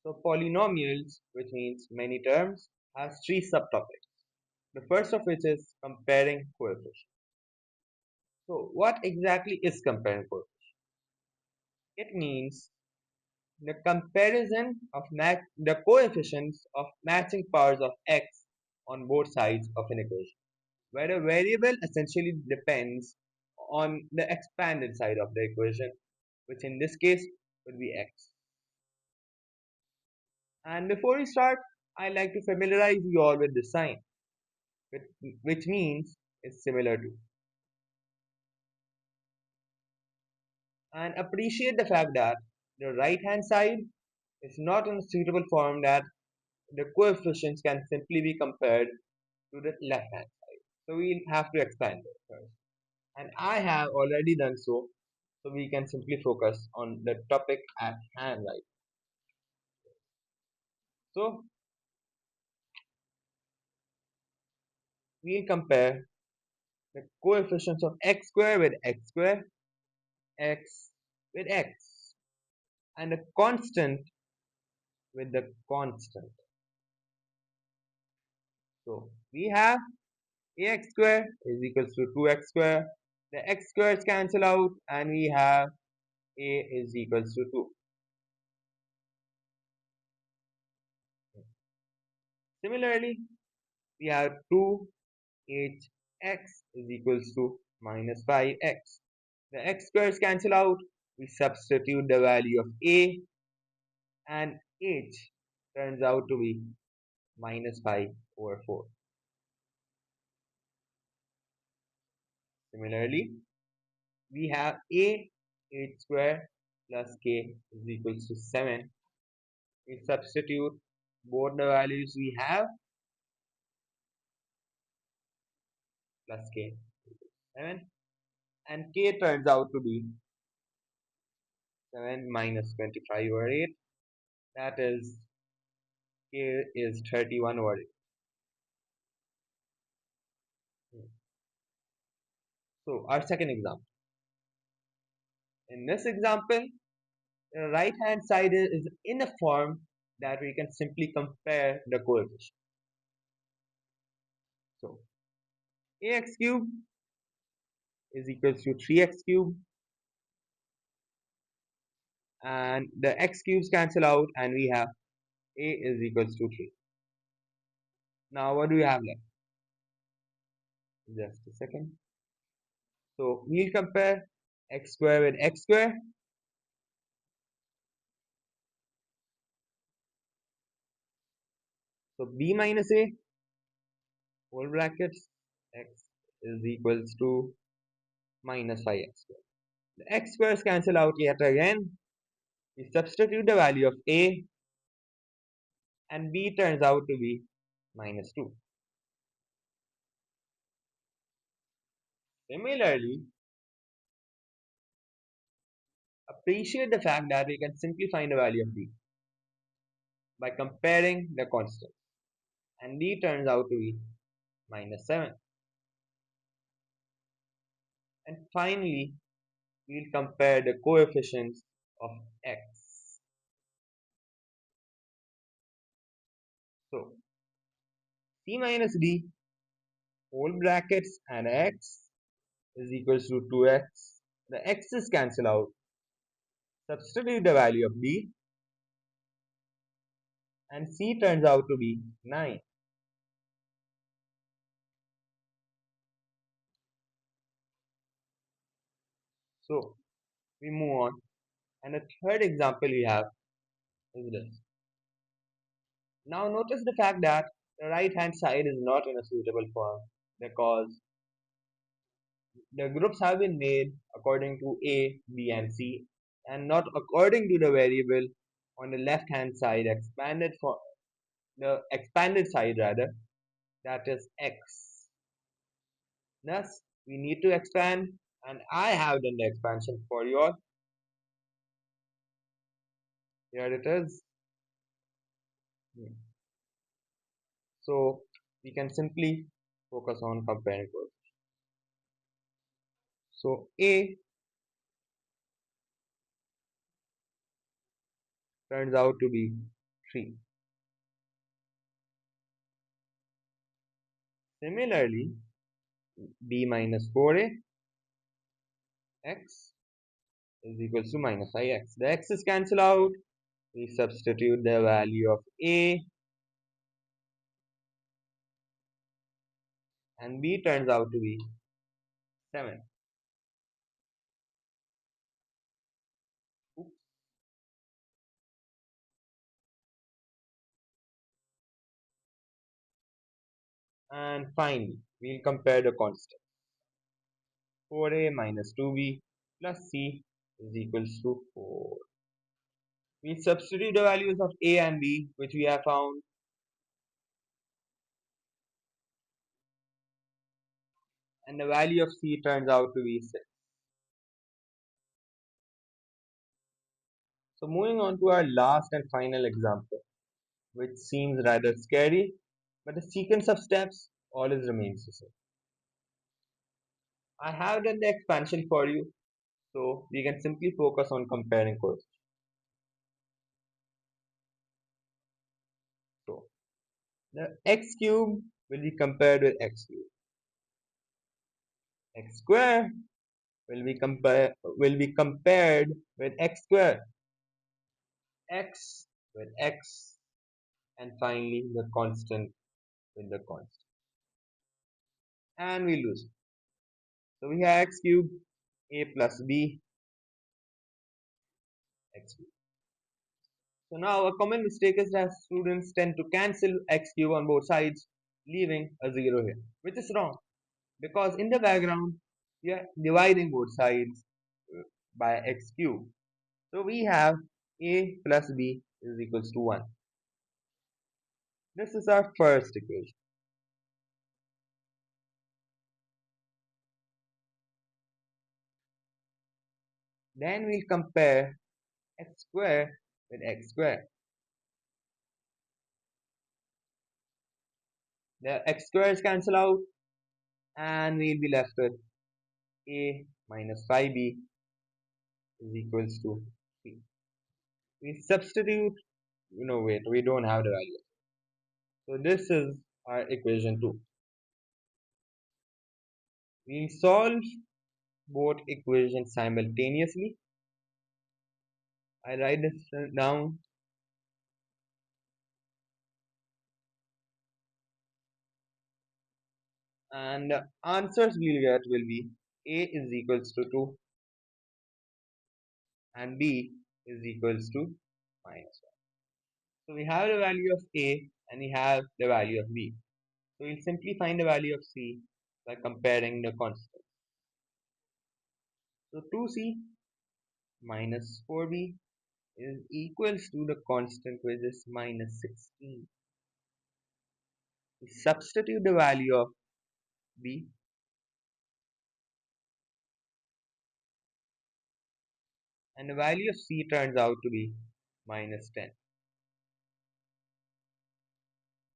So polynomials, which means many terms, has three subtopics. The first of which is comparing coefficients. So what exactly is comparing coefficients? It means the comparison of the coefficients of matching powers of x on both sides of an equation, where a variable essentially depends on the expanded side of the equation, which in this case would be x. And before we start, I like to familiarize you all with the sign, which means it's similar to. And appreciate the fact that the right hand side is not in a suitable form that the coefficients can simply be compared to the left hand side. So we'll have to expand it first. And I have already done so, so we can simply focus on the topic at hand right. So we'll compare the coefficients of x square with x square, x with x, and a constant with the constant. So we have ax square is equals to 2x square. The x squares cancel out and we have a is equals to 2. Similarly, we have 2hx is equals to minus 5x. The x squares cancel out. We substitute the value of a and h turns out to be minus 5 over 4. Similarly, we have a h square plus k is equals to 7. We substitute both the values we have plus k 7 and k turns out to be 7 minus 25 over 8, that is k is 31 over 8. So our second example, in this example the right hand side is in a form that we can simply compare the coefficients. So ax cube is equals to 3x cube and the x cubes cancel out and we have a is equals to 3. Now what do we have left? Just a second. So we'll compare x square with x square. So b minus a whole brackets x is equals to minus 5x square. The x squares cancel out yet again. We substitute the value of a and b turns out to be minus 2. Similarly, appreciate the fact that we can simply find the value of b by comparing the constants and b turns out to be minus 7. And finally, we'll compare the coefficients of x. So c minus d whole brackets and x is equals to 2x. The x's cancel out. Substitute the value of b and c turns out to be 9. So we move on, and the third example we have is this. Now notice the fact that the right hand side is not in a suitable form because the groups have been made according to a, b and c and not according to the variable on the left hand side expanded for the expanded side rather, that is x. Thus we need to expand and I have done the expansion for you all. Here it is. So we can simply focus on comparing coefficients. So a turns out to be 3. Similarly, b minus 4a x is equals to minus ix. The x's cancel out. We substitute the value of a, and b turns out to be 7. Oops. And finally, we'll compare the constant. 4a minus 2b plus c is equals to 4. We substitute the values of a and b, which we have found, and the value of c turns out to be 6. So moving on to our last and final example, which seems rather scary, but the sequence of steps always remains the same. I have done the expansion for you, so we can simply focus on comparing coefficients. So the x cube will be compared with x cube. X square will be compared with x square. X with x, and finally the constant with the constant. And we lose. So we have x cube a plus b x cube. So now a common mistake is that students tend to cancel x cube on both sides, leaving a 0 here, which is wrong because in the background we are dividing both sides by x cube. So we have a plus b is equals to 1. This is our first equation. Then we'll compare x square with x square. The x squares cancel out and we'll be left with a minus 5b is equals to 3. We substitute, wait, we don't have the value. So this is our equation 2. We solve both equations simultaneously. I write this down. And the answers we'll get will be a is equals to 2 and b is equals to minus 1. So we have the value of a and we have the value of b. So we'll simply find the value of c by comparing the constants. So 2c minus 4b is equals to the constant, which is minus 16. We substitute the value of b, and the value of c turns out to be minus 10.